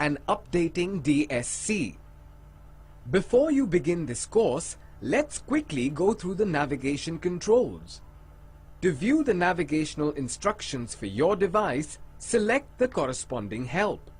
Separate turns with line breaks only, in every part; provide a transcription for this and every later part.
and updating DSC. Before you begin this course, let's quickly go through the navigation controls. To view the navigational instructions for your device, select the corresponding help.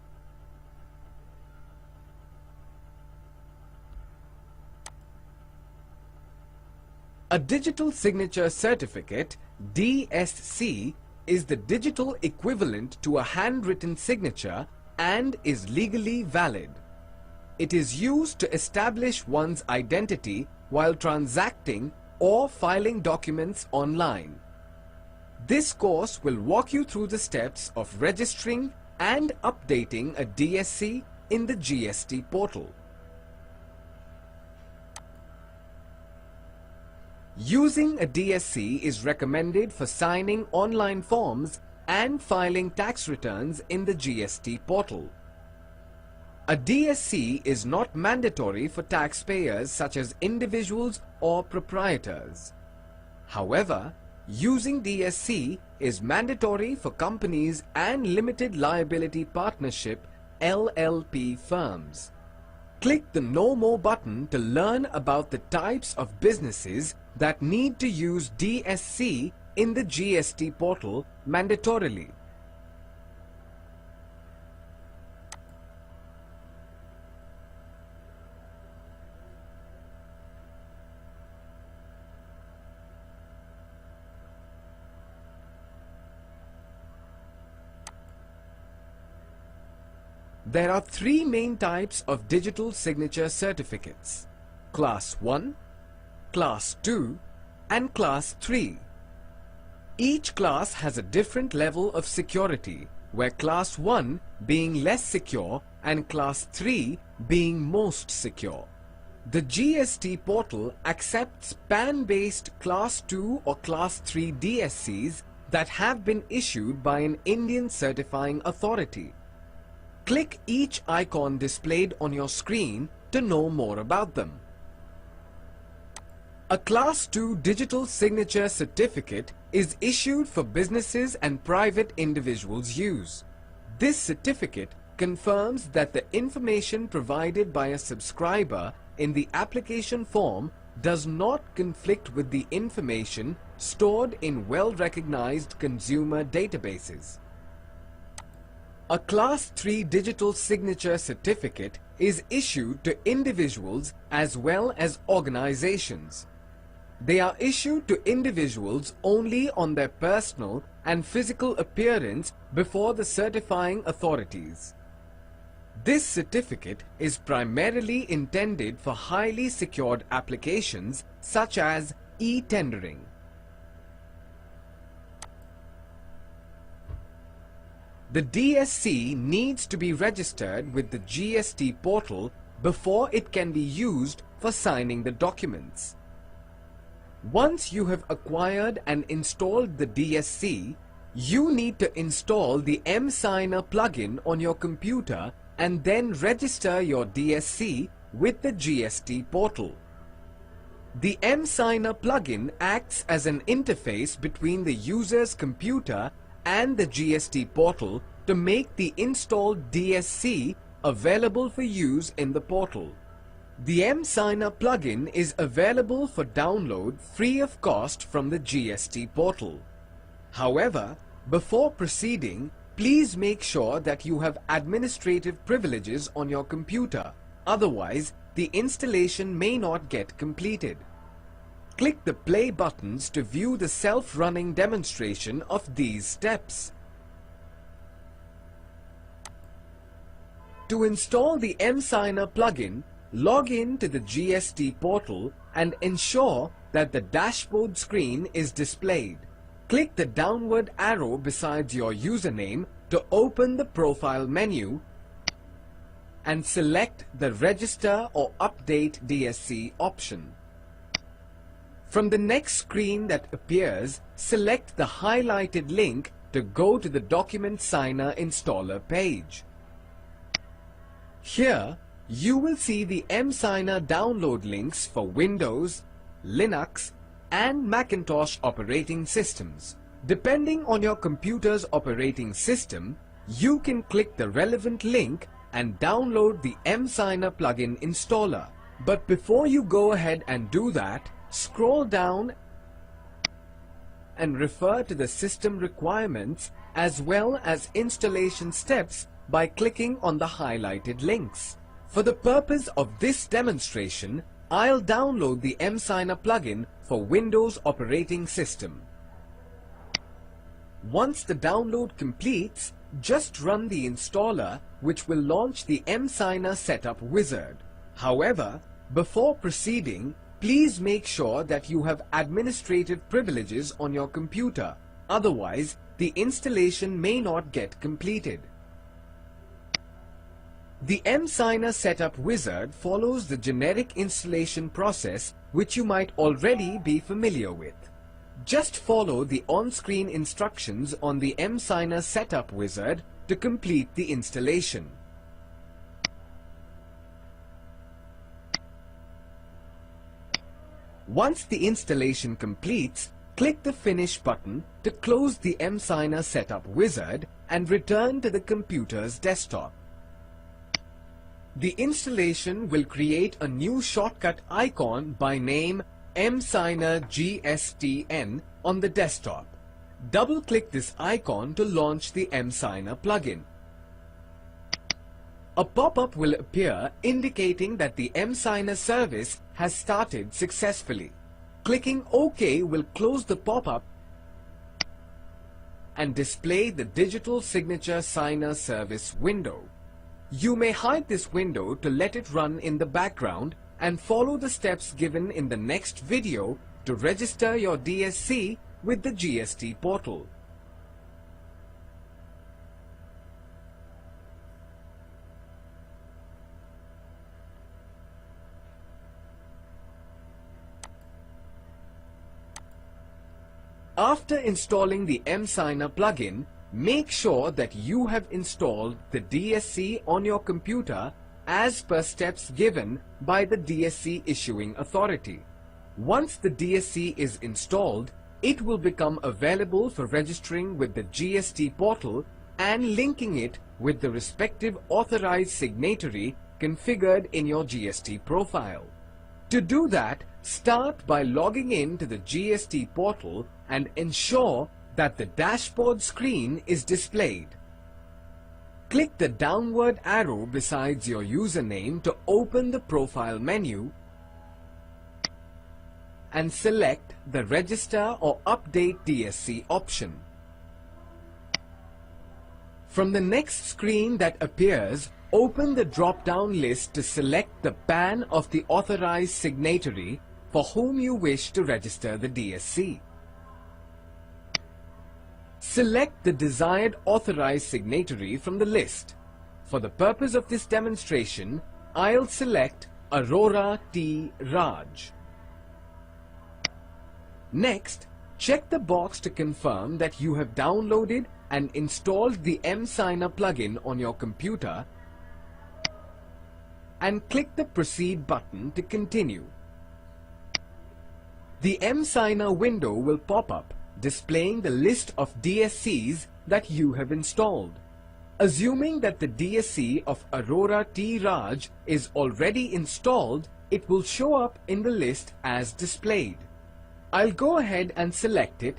A digital signature certificate, DSC, is the digital equivalent to a handwritten signature and is legally valid. It is used to establish one's identity while transacting or filing documents online. This course will walk you through the steps of registering and updating a DSC in the GST portal. Using a DSC is recommended for signing online forms and filing tax returns in the GST portal. A DSC is not mandatory for taxpayers such as individuals or proprietors. However, using DSC is mandatory for companies and limited liability partnership (LLP) firms. Click the Know More button to learn about the types of businesses that need to use DSC in the GST portal mandatorily. There are three main types of digital signature certificates: Class 1, Class 2 and Class 3. Each class has a different level of security, where Class 1 being less secure and Class 3 being most secure. The GST portal accepts PAN-based Class 2 or Class 3 DSCs that have been issued by an Indian certifying authority. Click each icon displayed on your screen to know more about them. A Class 2 digital signature certificate is issued for businesses and private individuals' use. This certificate confirms that the information provided by a subscriber in the application form does not conflict with the information stored in well-recognized consumer databases. A Class 3 digital signature certificate is issued to individuals as well as organizations. They are issued to individuals only on their personal and physical appearance before the certifying authorities. This certificate is primarily intended for highly secured applications such as e-tendering. The DSC needs to be registered with the GST portal before it can be used for signing the documents. Once you have acquired and installed the DSC, you need to install the mSigner plugin on your computer and then register your DSC with the GST portal. The mSigner plugin acts as an interface between the user's computer and the GST portal to make the installed DSC available for use in the portal. The mSigner plugin is available for download free of cost from the GST portal. However, before proceeding, please make sure that you have administrative privileges on your computer. Otherwise, the installation may not get completed. Click the play buttons to view the self-running demonstration of these steps. To install the mSigner plugin, log in to the GST portal and ensure that the dashboard screen is displayed. Click the downward arrow beside your username to open the profile menu and select the Register or Update DSC option. From the next screen that appears, select the highlighted link to go to the Document Signer Installer page. Here, you will see the mSigner download links for Windows, Linux, and Macintosh operating systems. Depending on your computer's operating system, you can click the relevant link and download the mSigner plugin installer. But before you go ahead and do that, scroll down and refer to the system requirements as well as installation steps by clicking on the highlighted links. For the purpose of this demonstration, I'll download the mSigner plugin for Windows operating system. Once the download completes, just run the installer, which will launch the mSigner setup wizard. However, before proceeding, please make sure that you have administrative privileges on your computer. Otherwise, the installation may not get completed. The mSigner setup wizard follows the generic installation process which you might already be familiar with. Just follow the on-screen instructions on the mSigner setup wizard to complete the installation. Once the installation completes, click the Finish button to close the mSigner setup wizard and return to the computer's desktop. The installation will create a new shortcut icon by name mSigner GSTN on the desktop. Double-click this icon to launch the mSigner plugin. A pop-up will appear indicating that the mSigner service has started successfully. Clicking OK will close the pop-up and display the Digital Signature Signer Service window. You may hide this window to let it run in the background and follow the steps given in the next video to register your DSC with the GST portal. After installing the mSigner plugin, make sure that you have installed the DSC on your computer as per steps given by the DSC issuing authority. Once the DSC is installed, it will become available for registering with the GST portal and linking it with the respective authorized signatory configured in your GST profile. To do that, start by logging in to the GST portal and ensure that the dashboard screen is displayed. Click the downward arrow besides your username to open the profile menu and select the Register or Update DSC option. From the next screen that appears, open the drop-down list to select the PAN of the authorized signatory for whom you wish to register the DSC. Select the desired authorized signatory from the list. For the purpose of this demonstration, I'll select Aurora T. Raj. Next, check the box to confirm that you have downloaded and installed the mSigner plugin on your computer and click the Proceed button to continue. The mSigner window will pop up, displaying the list of DSCs that you have installed. Assuming that the DSC of Aurora T. Raj is already installed, it will show up in the list as displayed. I'll go ahead and select it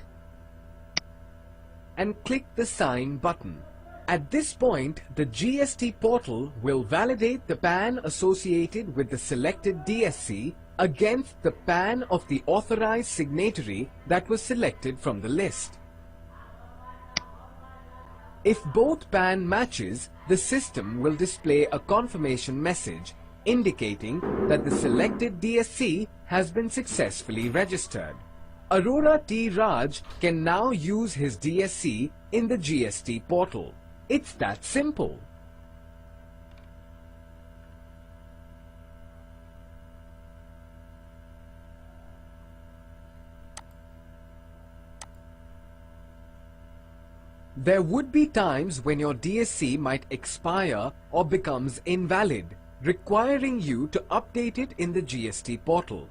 and click the Sign button. At this point, the GST portal will validate the PAN associated with the selected DSC against the PAN of the authorized signatory that was selected from the list. If both PAN matches, the system will display a confirmation message indicating that the selected DSC has been successfully registered. Aurora T. Raj can now use his DSC in the GST portal. It's that simple. There would be times when your DSC might expire or becomes invalid, requiring you to update it in the GST portal.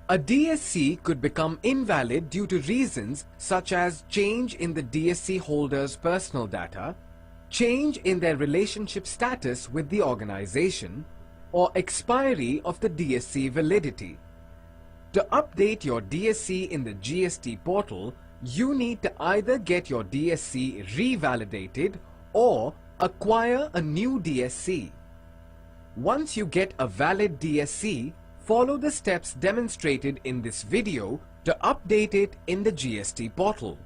A DSC could become invalid due to reasons such as change in the DSC holder's personal data, change in their relationship status with the organization, or expiry of the DSC validity. To update your DSC in the GST portal, you need to either get your DSC revalidated or acquire a new DSC. Once you get a valid DSC, follow the steps demonstrated in this video to update it in the GST portal.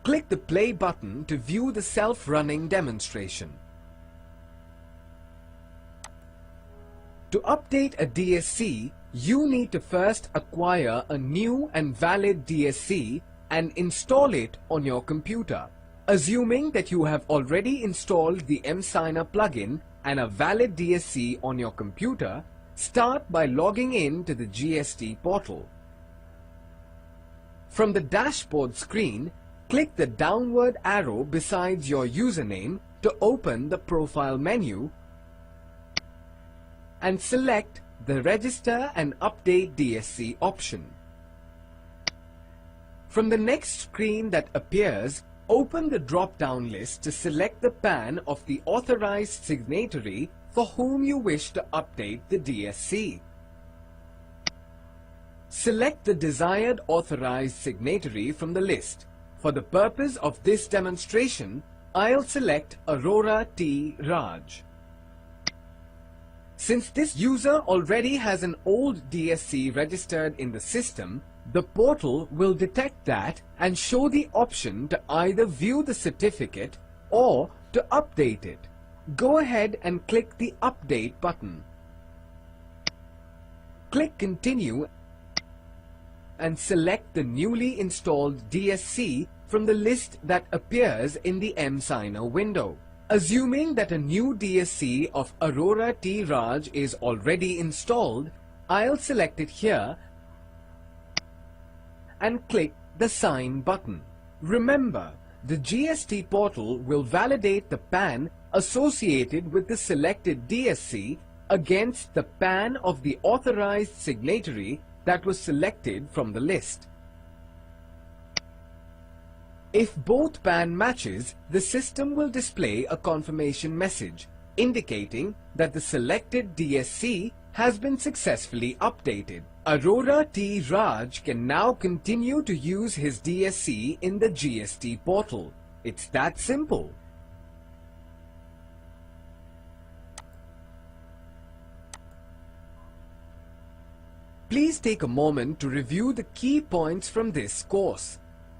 Click the play button to view the self-running demonstration. To update a DSC, you need to first acquire a new and valid DSC and install it on your computer. Assuming that you have already installed the mSigner plugin and a valid DSC on your computer, start by logging in to the GST portal. From the dashboard screen, click the downward arrow beside your username to open the profile menu and select the Register and Update DSC option. From the next screen that appears, open the drop-down list to select the PAN of the authorized signatory for whom you wish to update the DSC. Select the desired authorized signatory from the list. For the purpose of this demonstration, I'll select Aurora T. Raj. Since this user already has an old DSC registered in the system, the portal will detect that and show the option to either view the certificate or to update it. Go ahead and click the Update button. Click Continue and select the newly installed DSC from the list that appears in the mSigner window. Assuming that a new DSC of Aurora T. Raj is already installed, I'll select it here and click the Sign button. Remember, the GST portal will validate the PAN associated with the selected DSC against the PAN of the authorized signatory that was selected from the list. If both PAN matches, the system will display a confirmation message indicating that the selected DSC has been successfully updated. Aurora T. Raj can now continue to use his DSC in the GST portal. It's that simple. Please take a moment to review the key points from this course.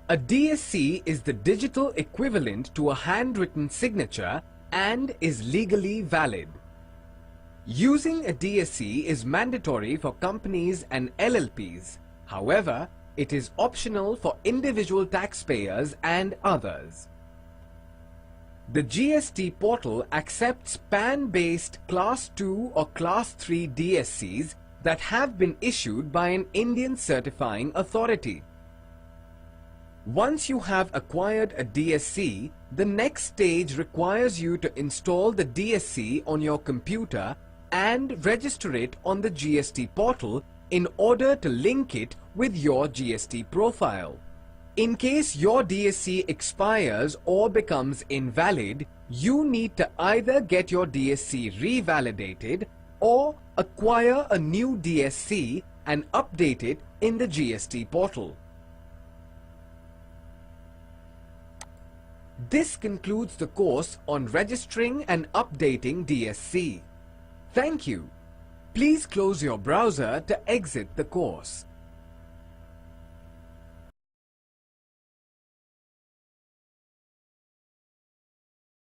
A DSC is the digital equivalent to a handwritten signature and is legally valid. Using a DSC is mandatory for companies and LLPs. However, it is optional for individual taxpayers and others. The GST portal accepts PAN-based Class 2 or Class 3 DSCs that have been issued by an Indian certifying authority. Once you have acquired a DSC, the next stage requires you to install the DSC on your computer and register it on the GST portal in order to link it with your GST profile. In case your DSC expires or becomes invalid, you need to either get your DSC revalidated or acquire a new DSC and update it in the GST portal. This concludes the course on registering and updating DSC. Thank you. Please close your browser to exit the course.